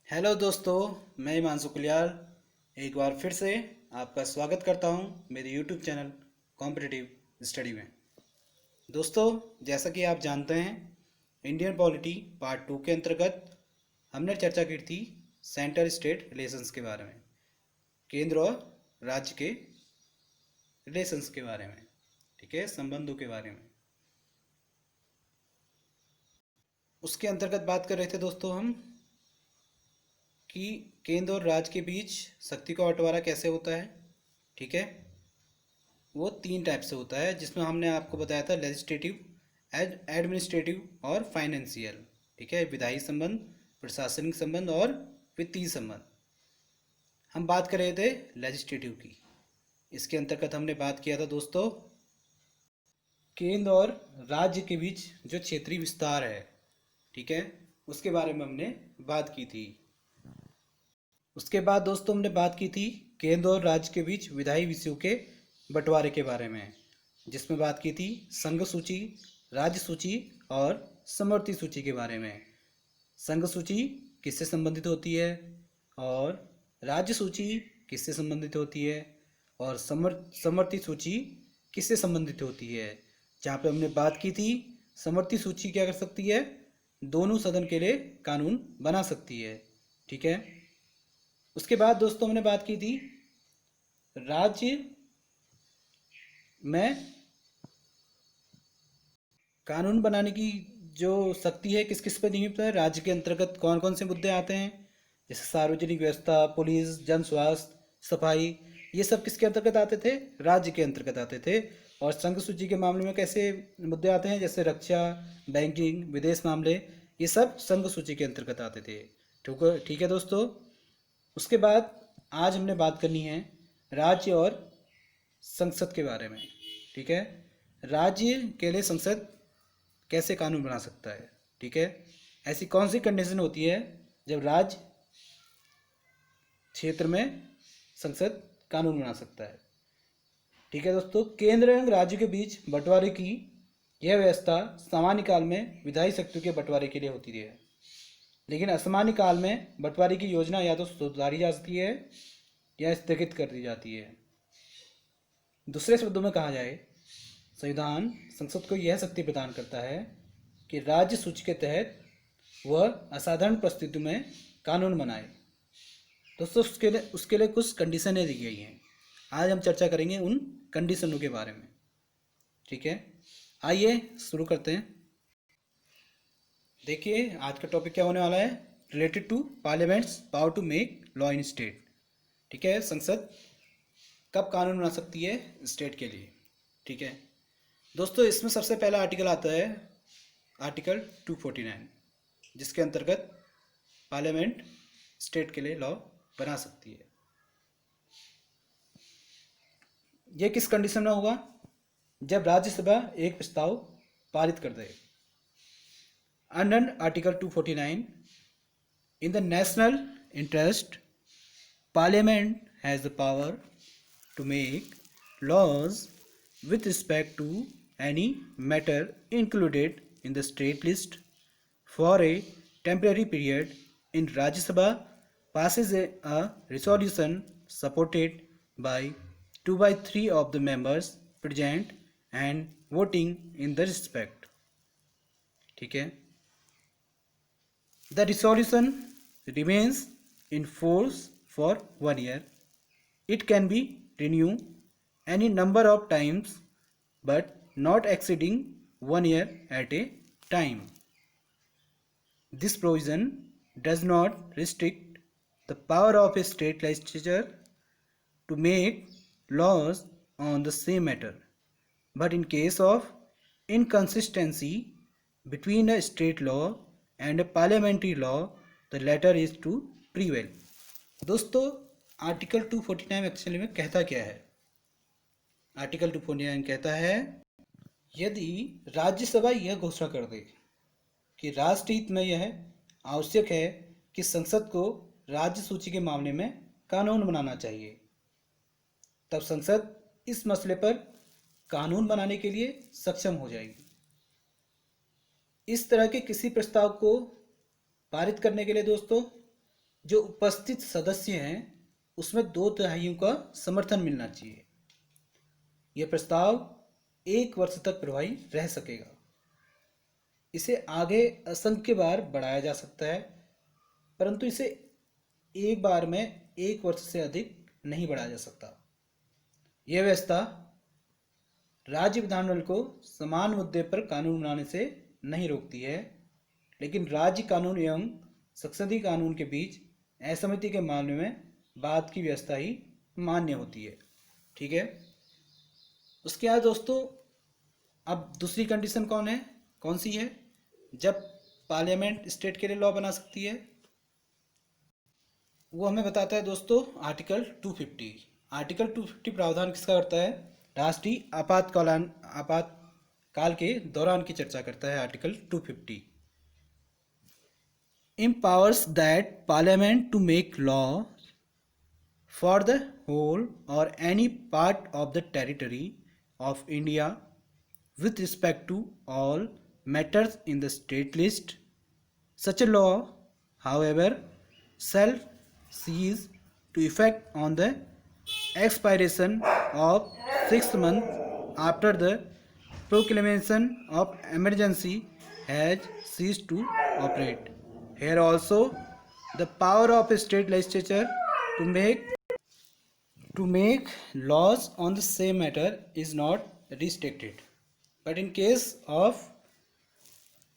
Hello दोस्तों, मैं हिमांशु कुलियाल एक बार फिर से आपका स्वागत करता हूं मेरे यूट्यूब चैनल कॉम्पिटिटिव स्टडी में। दोस्तों, जैसा कि आप जानते हैं, इंडियन पॉलिटी पार्ट 2 के अंतर्गत हमने चर्चा की थी सेंटर स्टेट रिलेशंस के बारे में, केंद्र और राज्य के रिलेशंस के बारे में, ठीक है, संबंधों के बारे में। उसके अंतर्गत बात कर रहे थे दोस्तों हम कि केंद्र और राज्य के बीच शक्ति का बंटवारा कैसे होता है। ठीक है, वो 3 टाइप से होता है, जिसमें हमने आपको बताया था लेजिस्लेटिव, एडमिनिस्ट्रेटिव और फाइनेंशियल। ठीक है, विधायी संबंध, प्रशासनिक संबंध और वित्तीय संबंध। हम बात कर रहे थे लेजिस्लेटिव की। इसके अंतर्गत हमने बात किया था दोस्तों केंद्र और राज्य के बीच जो क्षेत्रीय विस्तार है, ठीक है, उसके बारे में हमने बात की थी। उसके बाद दोस्तों हमने बात की थी केंद्र और राज्य के बीच विधायी विषयों के बंटवारे के बारे में, जिसमें बात की थी संघ सूची, राज्य सूची और समवर्ती सूची के बारे में। संघ सूची किससे संबंधित होती है और राज्य सूची किससे संबंधित होती है और समवर्ती सूची किससे संबंधित होती है। जहाँ पे हमने बात की थी समवर्ती सूची क्या कर सकती है, दोनों सदन के लिए कानून बना सकती है। ठीक है, उसके बाद दोस्तों हमने बात की थी राज्य में कानून बनाने की जो शक्ति है किस किस पर निहित है, राज्य के अंतर्गत कौन कौन से मुद्दे आते हैं, जैसे सार्वजनिक व्यवस्था, पुलिस, जन स्वास्थ्य, सफाई, ये सब किसके अंतर्गत आते थे, राज्य के अंतर्गत आते थे। और संघ सूची के मामले में कैसे मुद्दे आते हैं, जैसे रक्षा, बैंकिंग, विदेश मामले, ये सब संघ सूची के अंतर्गत आते थे। ठीक है दोस्तों। उसके बाद आज हमने बात करनी है राज्य और संसद के बारे में। ठीक है, राज्य के लिए संसद कैसे कानून बना सकता है। ठीक है, ऐसी कौन सी कंडीशन होती है जब राज्य क्षेत्र में संसद कानून बना सकता है। ठीक है दोस्तों, केंद्र एवं राज्य के बीच बंटवारे की यह व्यवस्था सामान्य काल में विधायी शक्तियों के बंटवारे के लिए होती है, लेकिन असामान्य काल में बंटवारे की योजना या तो सुधारी जा सकती है या स्थगित कर दी जाती है। दूसरे शब्दों में कहा जाए, संविधान संसद को यह शक्ति प्रदान करता है कि राज्य सूची के तहत वह असाधारण परिस्थितियों में कानून बनाए। दोस्तों, उसके लिए कुछ कंडीशनें दी गई हैं। आज हम चर्चा करेंगे उन कंडीशनों के बारे में। ठीक है, आइए शुरू करते हैं। देखिए, आज का टॉपिक क्या होने वाला है, related to parliament's power to make law in state. ठीक है, संसद कब कानून बना सकती है स्टेट के लिए। ठीक है दोस्तों, इसमें सबसे पहला आर्टिकल आता है आर्टिकल 249, जिसके अंतर्गत पार्लियामेंट स्टेट के लिए लॉ बना सकती है। यह किस कंडीशन में होगा, जब राज्यसभा एक प्रस्ताव पारित कर दे। Under article 249, in the national interest, Parliament has the power to make laws with respect to any matter included in the state list for a temporary period. In Rajya Sabha passes a resolution supported by 2/3 of the members present and voting in the respect. ठीक है, the resolution remains in force for 1 year. It can be renewed any number of times but not exceeding 1 year at a time. This provision does not restrict the power of a state legislature to make laws on the same matter, but in case of inconsistency between a state law and a parliamentary law, the latter is to prevail. दोस्तों, article 249 actually में कहता क्या है। Article 249 कहता है, यदि राज्यसभा यह घोषणा कर दे कि राष्ट्र हित में यह आवश्यक है कि संसद को राज्य सूची के मामले में कानून बनाना चाहिए, तब संसद इस मसले पर कानून बनाने के लिए सक्षम हो जाएगी। इस तरह के किसी प्रस्ताव को पारित करने के लिए दोस्तों जो उपस्थित सदस्य हैं उसमें 2/3 का समर्थन मिलना चाहिए। यह प्रस्ताव 1 वर्ष तक प्रभावी रह सकेगा। इसे आगे असंख्य बार बढ़ाया जा सकता है, परंतु इसे एक बार में 1 वर्ष से अधिक नहीं बढ़ाया जा सकता। यह व्यवस्था राज्य विधानमंडल को समान मुद्दे पर कानून बनाने से नहीं रोकती है, लेकिन राज्य कानून एवं संसदीय कानून के बीच असहमति के मामले में बाद की व्यवस्था ही मान्य होती है। ठीक है। उसके बाद दोस्तों, अब दूसरी कंडीशन कौन सी है जब पार्लियामेंट स्टेट के लिए लॉ बना सकती है? वो हमें बताता है दोस्तों आर्टिकल 250। आर्टिकल 250 प्रावधान किसका करता है? राष्ट्रीय आपातकाल के दौरान की चर्चा करता है। Article 250 empowers that parliament to make law for the whole or any part of the territory of India with respect to all matters in the state list. Such a law, however, shall cease to effect on the expiration of 6 months after the proclamation of emergency has ceased to operate. Here also, the power of a state legislature to make laws on the same matter is not restricted. But in case of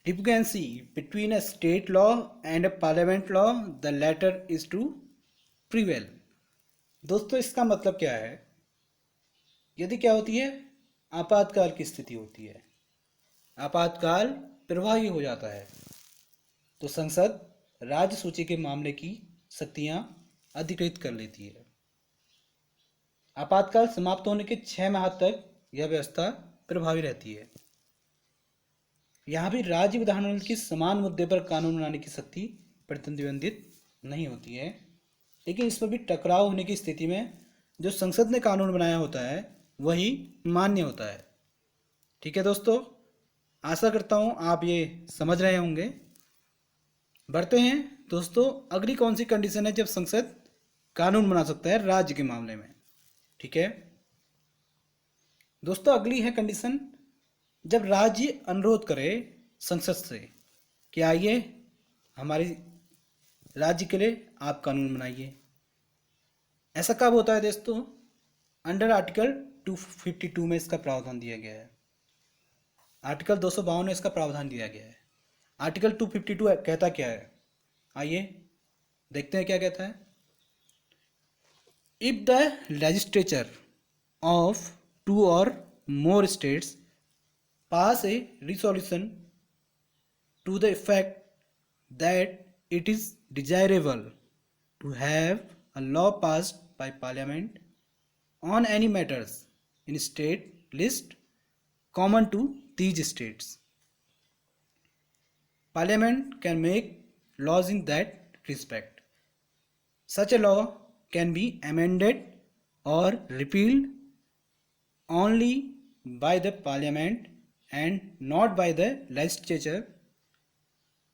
discrepancy between a state law and a parliament law, the latter is to prevail. दोस्तों, इसका मतलब क्या है? यदि क्या होती है? आपातकाल की स्थिति होती है, आपातकाल प्रभावी हो जाता है, तो संसद राज्य सूची के मामले की शक्तियां अधिकृत कर लेती है। आपातकाल समाप्त होने के 6 माह तक यह व्यवस्था प्रभावी रहती है। यहाँ भी राज्य विधानमंडल की समान मुद्दे पर कानून बनाने की शक्ति प्रतिबंधित नहीं होती है, लेकिन इसमें भी टकराव होने की स्थिति में जो संसद ने कानून बनाया होता है वही मान्य होता है। ठीक है दोस्तों, आशा करता हूँ आप ये समझ रहे होंगे। बढ़ते हैं दोस्तों, अगली कौन सी कंडीशन है जब संसद कानून बना सकता है राज्य के मामले में? ठीक है दोस्तों, अगली है कंडीशन जब राज्य अनुरोध करे संसद से कि आइए हमारी राज्य के लिए आप कानून बनाइए। ऐसा कब होता है दोस्तों? अंडर आर्टिकल 252 में इसका प्रावधान दिया गया है। आर्टिकल 252 में इसका प्रावधान दिया गया है। आर्टिकल 252 कहता क्या है? आइए देखते हैं क्या कहता है। If the legislature of 2 or more states pass a resolution to the effect that it is desirable to have a law passed by parliament on any matters in state list common to these states, Parliament can make laws in that respect. Such a law can be amended or repealed only by the Parliament and not by the legislature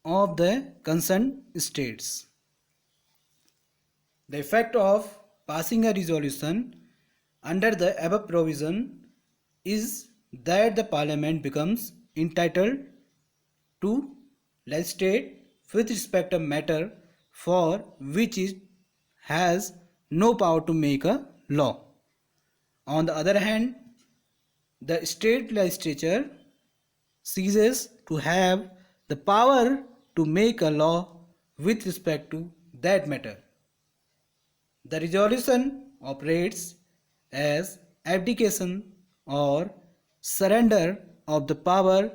of the concerned states. The effect of passing a resolution under the above provision is that the Parliament becomes entitled to legislate with respect to a matter for which it has no power to make a law. On the other hand, the state legislature ceases to have the power to make a law with respect to that matter. The resolution operates as abdication or surrender of the power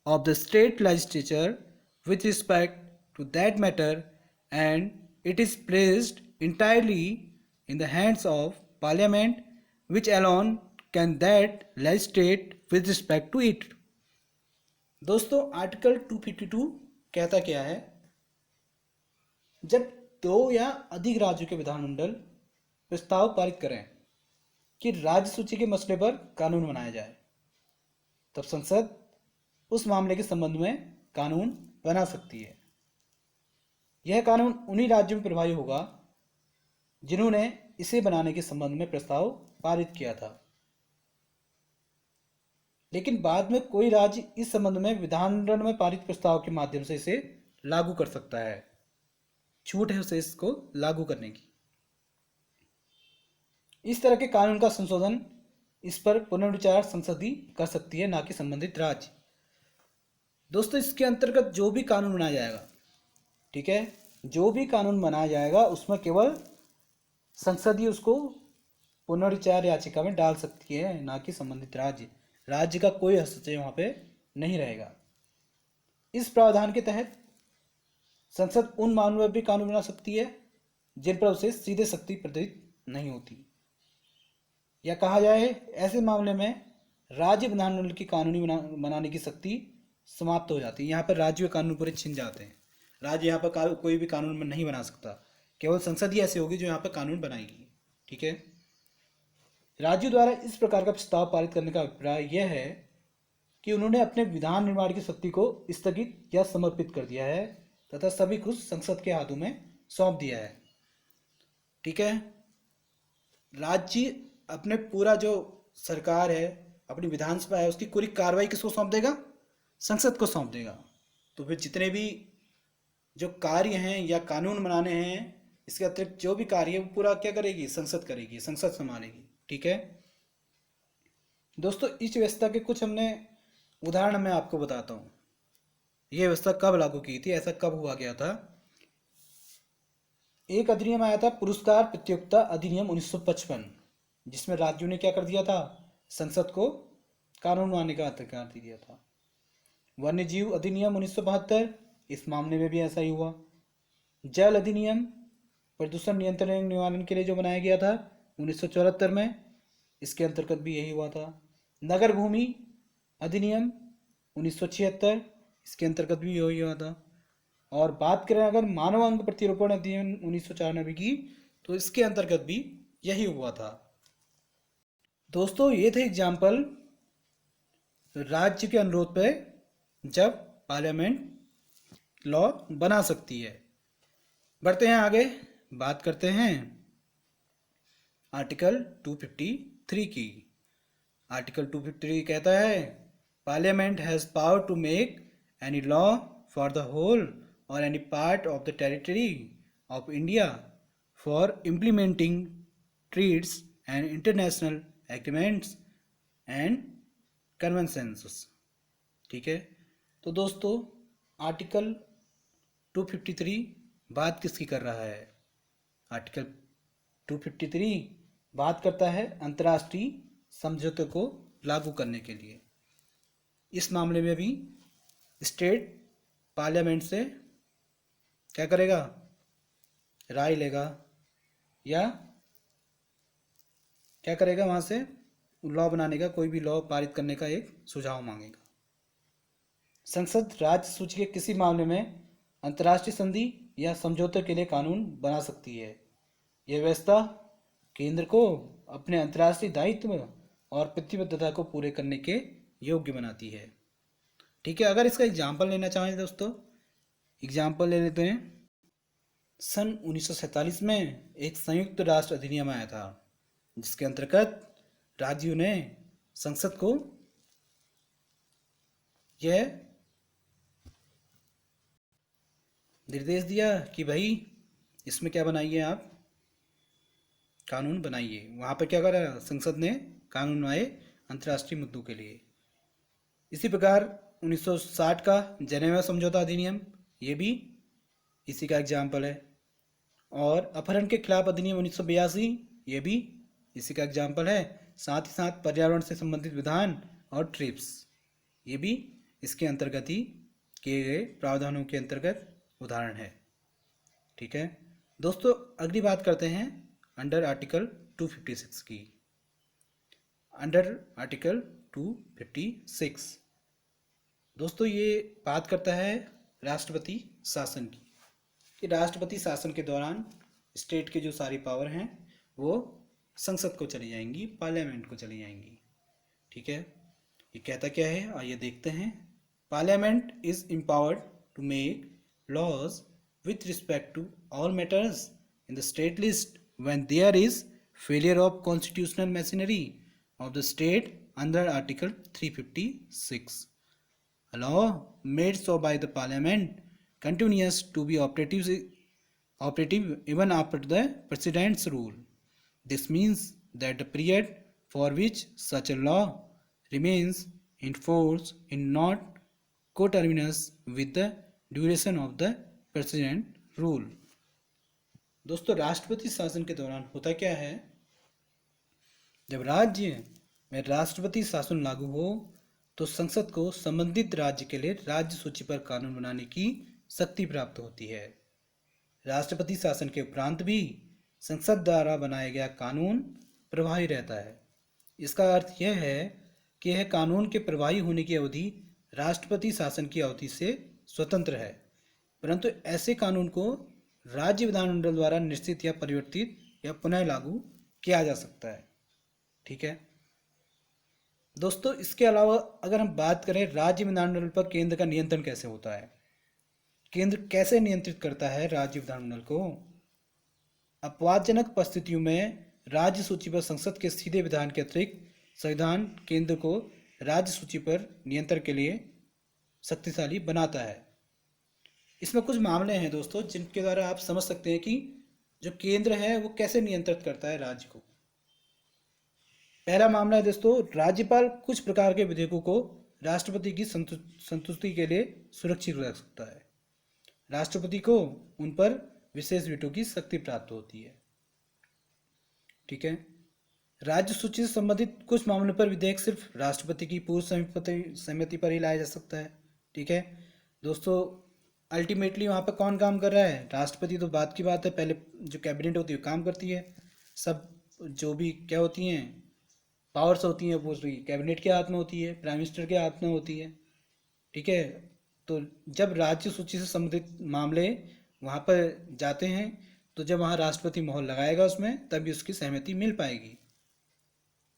of the state legislature with respect to that matter, and it is placed entirely in the hands of Parliament, which alone can that legislate with respect to it. दोस्तों, article 252 कहता क्या है? जब 2 या अधिक राज्यों के विधानमंडल प्रस्ताव पारित करें कि राज्य सूची के मसले पर कानून बनाया जाए, तब संसद उस मामले के संबंध में कानून बना सकती है। यह कानून उन्हीं राज्यों में प्रभावी होगा जिन्होंने इसे बनाने के संबंध में प्रस्ताव पारित किया था। लेकिन बाद में कोई राज्य इस संबंध में विधानमंडल में पारित प्रस्ताव के माध्यम से इसे लागू कर सकता है। छूट है उसे इसको लागू करने की। इस तरह के कानून का संशोधन इस पर पुनर्विचार संसद ही कर सकती है, ना कि संबंधित राज्य। दोस्तों, इसके अंतर्गत जो भी कानून बनाया जाएगा, ठीक है, जो भी कानून बनाया जाएगा उसमें केवल संसद ही उसको पुनर्विचार याचिका में डाल सकती है, ना कि संबंधित राज्य। राज्य का कोई हस्तक्षेप वहाँ पे नहीं रहेगा। इस प्रावधान के तहत संसद उन मामलों में भी कानून बना सकती है जिन पर उसे सीधे शक्ति प्रदत्त नहीं होती, या कहा जाए ऐसे मामले में राज्य विधानमंडल की कानूनी बनाने की शक्ति समाप्त हो जाती है। यहाँ पर राज्य के कानून पूरे छिन जाते हैं। राज्य यहाँ पर कोई भी कानून नहीं बना सकता, केवल संसद ही ऐसी होगी जो यहाँ पर कानून बनाएगी। ठीक है। राज्यों द्वारा इस प्रकार का प्रस्ताव पारित करने का अभिप्राय यह है कि उन्होंने अपने विधान निर्माण की शक्ति को स्थगित या समर्पित कर दिया है तथा सभी कुछ संसद के हाथों में सौंप दिया है। ठीक है। राज्य अपने पूरा जो सरकार है, अपनी विधानसभा है, उसकी पूरी कार्रवाई किसको सौंप देगा? संसद को सौंप देगा। तो फिर जितने भी जो कार्य हैं या कानून बनाने हैं, इसके अतिरिक्त जो भी कार्य है वो पूरा क्या करेगी? संसद करेगी, संसद संभालेगी। ठीक है दोस्तों, इस व्यवस्था के कुछ हमने उदाहरण मैं आपको बताता हूँ। ये व्यवस्था कब लागू की थी, ऐसा कब हुआ गया था? एक अधिनियम आया था, पुरस्कार प्रतियोगिता अधिनियम 1955, जिसमें राज्यों ने क्या कर दिया था? संसद को कानून बनाने का अधिकार दे दिया था। वन्य जीव अधिनियम 1972, इस मामले में भी ऐसा ही हुआ। जल अधिनियम प्रदूषण नियंत्रण एवं निवारण के लिए जो बनाया गया था 1974 में, इसके अंतर्गत भी यही हुआ था। नगर भूमि अधिनियम 1976, इसके अंतर्गत भी यही हुआ था। और बात करें अगर मानव अंग प्रतिरोपण अधिनियम 1994 की, तो इसके अंतर्गत भी यही हुआ था। दोस्तों, ये थे एग्जाम्पल राज्य के अनुरोध पे जब पार्लियामेंट लॉ बना सकती है। बढ़ते हैं आगे, बात करते हैं आर्टिकल 253 की। आर्टिकल 253 कहता है, parliament has power to make any law for the whole or any part of the territory of India for implementing treaties and international agreements and conventions. ठीक है। तो दोस्तों, आर्टिकल 253 बात किसकी कर रहा है? आर्टिकल 253 बात करता है अंतर्राष्ट्रीय समझौते को लागू करने के लिए। इस मामले में भी स्टेट पार्लियामेंट से क्या करेगा? राय लेगा या क्या करेगा? वहाँ से लॉ बनाने का, कोई भी लॉ पारित करने का एक सुझाव मांगेगा। संसद राज्य सूची के किसी मामले में अंतर्राष्ट्रीय संधि या समझौते के लिए कानून बना सकती है। यह व्यवस्था केंद्र को अपने अंतर्राष्ट्रीय दायित्व और प्रतिबद्धता को पूरे करने के योग्य बनाती है। ठीक है। अगर इसका एग्जाम्पल लेना चाहें दोस्तों, एग्जाम्पल ले लेते हैं। सन 1947 में एक संयुक्त राष्ट्र अधिनियम आया था, जिसके अंतर्गत राज्यों ने संसद को यह निर्देश दिया कि भाई इसमें क्या बनाइए, आप कानून बनाइए। वहाँ पर क्या करा? संसद ने कानून बनाए अंतर्राष्ट्रीय मुद्दों के लिए। इसी प्रकार 1960 का जेनेवा समझौता अधिनियम, ये भी इसी का एग्जाम्पल है। और अपहरण के खिलाफ अधिनियम 1982, ये भी इसी का एग्जाम्पल है। साथ ही साथ पर्यावरण से संबंधित विधान और ट्रिप्स, ये भी इसके अंतर्गत ही किए गए प्रावधानों के अंतर्गत उदाहरण है। ठीक है दोस्तों, अगली बात करते हैं अंडर आर्टिकल 256 की। अंडर आर्टिकल 256 दोस्तों, ये बात करता है राष्ट्रपति शासन की, कि राष्ट्रपति शासन के दौरान स्टेट के जो सारी पावर हैं वो संसद को चली जाएंगी, पार्लियामेंट को चली जाएंगी। ठीक है। ये कहता क्या है, आइए देखते हैं। Parliament is empowered to make laws with respect to all matters in the state list when there is failure of constitutional machinery of the state under Article 356. A law made so by the Parliament continues to be operative even after the President's rule. This means that the period for which such a law remains in force is not coterminous with the duration of the President rule. दोस्तों, राष्ट्रपति शासन के दौरान होता क्या है, जब राज्य में राष्ट्रपति शासन लागू हो तो संसद को संबंधित राज्य के लिए राज्य सूची पर कानून बनाने की शक्ति प्राप्त होती है। राष्ट्रपति शासन के उपरांत भी संसद द्वारा बनाया गया कानून प्रभावी रहता है। इसका अर्थ यह है कि यह कानून के प्रभावी होने की अवधि राष्ट्रपति शासन की अवधि से स्वतंत्र है, परंतु ऐसे कानून को राज्य विधानमंडल द्वारा निश्चित या परिवर्तित या पुनः लागू किया जा सकता है। ठीक है दोस्तों, इसके अलावा अगर हम बात करें राज्य विधानमंडल पर केंद्र का नियंत्रण कैसे होता है, केंद्र कैसे नियंत्रित करता है राज्य विधानमंडल को। अपवादजनक परिस्थितियों में राज्य सूची पर संसद के सीधे विधान के अतिरिक्त संविधान केंद्र को राज्य सूची पर नियंत्रण के लिए शक्तिशाली बनाता है। इसमें कुछ मामले हैं दोस्तों जिनके द्वारा आप समझ सकते हैं कि जो केंद्र है वो कैसे नियंत्रित करता है राज्य को। पहला मामला है दोस्तों, राज्यपाल कुछ प्रकार के विधेयकों को राष्ट्रपति की संतुष्टि के लिए सुरक्षित रख सकता है। राष्ट्रपति को उन पर विशेष वीटो की शक्ति प्राप्त होती है। ठीक है, राज्य सूची से संबंधित कुछ मामलों पर विधेयक सिर्फ राष्ट्रपति की पूर्व सहमति पर ही लाया जा सकता है। ठीक है दोस्तों, अल्टीमेटली वहाँ पर कौन काम कर रहा है, राष्ट्रपति तो बात की बात है, पहले जो कैबिनेट होती है वो काम करती है। सब जो भी क्या होती हैं पावर्स होती हैं वो कैबिनेट के हाथ में होती है, प्राइम मिनिस्टर के हाथ में होती है। ठीक है, तो जब राज्य सूची से संबंधित मामले वहाँ पर जाते हैं तो जब वहाँ राष्ट्रपति मोहर लगाएगा उसमें तभी उसकी सहमति मिल पाएगी।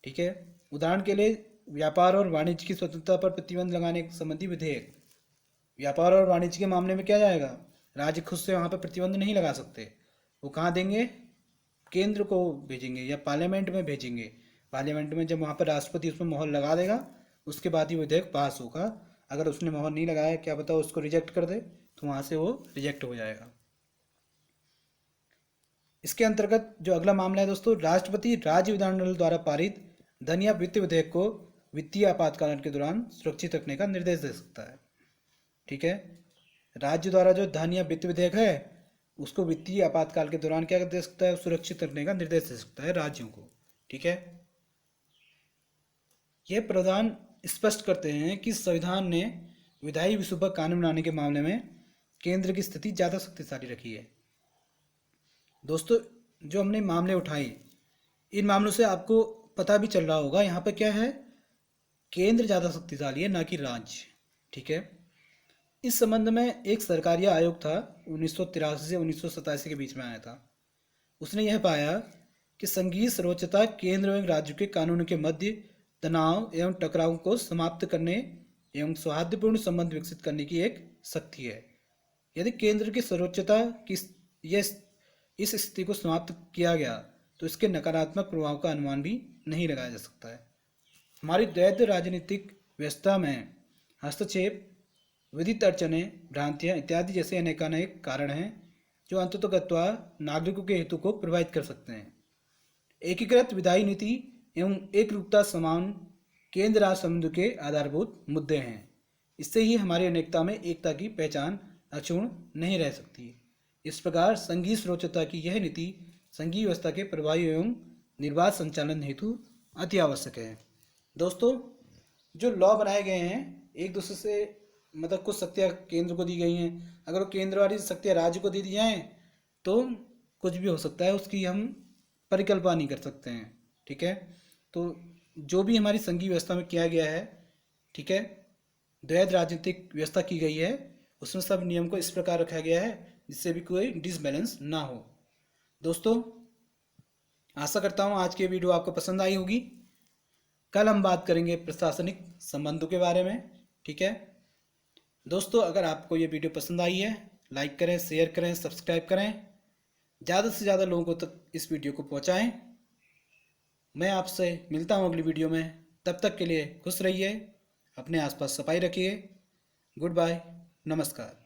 ठीक है, उदाहरण के लिए व्यापार और वाणिज्य की स्वतंत्रता पर प्रतिबंध लगाने संबंधी विधेयक। व्यापार और वाणिज्य के मामले में क्या जाएगा, राज्य खुद से वहाँ पर प्रतिबंध नहीं लगा सकते, वो कहाँ देंगे, केंद्र को भेजेंगे या पार्लियामेंट में भेजेंगे। पार्लियामेंट में जब वहाँ पर राष्ट्रपति उसमें मोहर लगा देगा उसके बाद ही विधेयक पास होगा। अगर उसने मोहर नहीं लगाया, क्या पता उसको रिजेक्ट कर दे, तो वहाँ से वो रिजेक्ट हो जाएगा। इसके अंतर्गत जो अगला मामला है दोस्तों, राष्ट्रपति राज्य विधानमंडल द्वारा पारित धन या वित्त विधेयक को वित्तीय आपातकाल के दौरान सुरक्षित रखने का निर्देश दे सकता है। ठीक है, राज्य द्वारा जो धन या वित्त विधेयक है उसको वित्तीय आपातकाल के दौरान क्या दे सकता है, सुरक्षित रखने का निर्देश दे सकता है राज्यों को। ठीक है, यह प्रावधान स्पष्ट करते हैं कि संविधान ने विधायी विषयों पर कानून बनाने के मामले में केंद्र की स्थिति ज़्यादा शक्तिशाली रखी है। दोस्तों, जो हमने मामले उठाए इन मामलों से आपको पता भी चल रहा होगा यहाँ पर क्या है, केंद्र ज़्यादा शक्तिशाली है ना कि राज्य। ठीक है, इस संबंध में एक सरकारी आयोग था 1983 से 1987 के बीच में आया था। उसने यह पाया कि संघीय सर्वोच्चता केंद्र एवं राज्यों के कानूनों के मध्य तनाव एवं टकराव को समाप्त करने एवं सौहार्दपूर्ण संबंध विकसित करने की एक शक्ति है। यदि केंद्र की सर्वोच्चता की इस स्थिति को समाप्त किया गया तो इसके नकारात्मक प्रभाव का अनुमान भी नहीं लगाया जा सकता है। हमारी द्वैध राजनीतिक व्यवस्था में हस्तक्षेप, विधित अड़चनें, भ्रांतियाँ इत्यादि जैसे अनेकानेक कारण हैं जो अंततोगत्वा नागरिकों के हितों को प्रभावित कर सकते हैं। एकीकृत विधायी नीति एवं एक रूपता समान केंद्र राज्य संबंध के आधारभूत मुद्दे हैं। इससे ही हमारी अनेकता में एकता की पहचान अक्षुण्ण नहीं रह सकती। इस प्रकार संघीय सर्वोच्चता की यह नीति संघीय व्यवस्था के प्रभावी एवं निर्बाध संचालन हेतु अति आवश्यक है। दोस्तों, जो लॉ बनाए गए हैं एक दूसरे से मतलब कुछ शक्तियाँ केंद्र को दी गई हैं, अगर वो केंद्र वाली शक्तियाँ राज्य को दे दी जाएँ तो कुछ भी हो सकता है, उसकी हम परिकल्पना नहीं कर सकते हैं। ठीक है, तो जो भी हमारी संघीय व्यवस्था में किया गया है, ठीक है, द्वैध राजनीतिक व्यवस्था की गई है, उसमें सब नियम को इस प्रकार रखा गया है जिससे भी कोई डिसबैलेंस ना हो। दोस्तों, आशा करता हूँ आज की वीडियो आपको पसंद आई होगी। कल हम बात करेंगे प्रशासनिक संबंधों के बारे में। ठीक है दोस्तों, अगर आपको ये वीडियो पसंद आई है लाइक करें, शेयर करें, सब्सक्राइब करें, ज़्यादा से ज़्यादा लोगों तक इस वीडियो को पहुँचाएँ। मैं आपसे मिलता हूँ अगली वीडियो में। तब तक के लिए खुश रहिए, अपने आसपास सफाई रखिए। गुड बाय, नमस्कार।